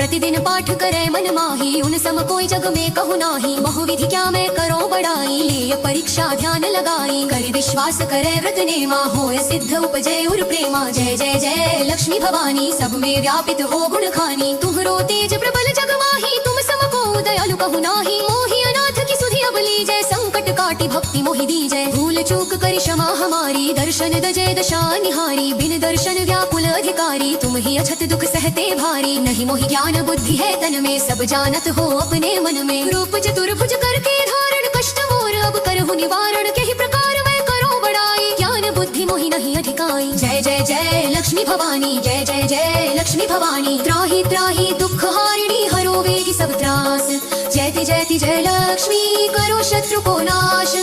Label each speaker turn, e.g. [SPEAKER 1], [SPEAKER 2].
[SPEAKER 1] प्रतिदिन पाठ करे मन माही, उन सम कोई जग में कहु नाही। बहुविधि क्या मैं करो बड़ाई, ले परीक्षा ध्यान लगाई। कर विश्वास करे व्रत नेमा, होय सिद्ध उपजय उर प्रेमा। जय जय जय लक्ष्मी भवानी, सब में व्यापित हो गुण खानी। तुम्हरो तेज प्रबल जग माही, तुम सम को दयालु कहु नाही। मोहि अनाथ की सुधि अब लीजय, संकट काटी भक्ति मोहि दीजय। भूल चूक कर क्षमा हमारी, दर्शन दजय दशा निहारी। बिन दर्शन व्याकुल अधिकारी, तुम ही अछत दुख सहते भारी। नहीं मोहि ज्ञान बुद्धि है तन में, सब जानत हो अपने मन में। रूप चतुर्भुज करके धारण, कष्ट मोर अब करहु निवारण। कही प्रकार मैं करो बड़ाई, ज्ञान बुद्धि मोहि नहीं अधिकाई। जय जय जय लक्ष्मी भवानी, जय जय जय लक्ष्मी भवानी। त्राहि त्राहि दुख हारिणी, हरो वेगी सब त्रास। जयति जयति जय लक्ष्मी, करो शत्रु को नाश।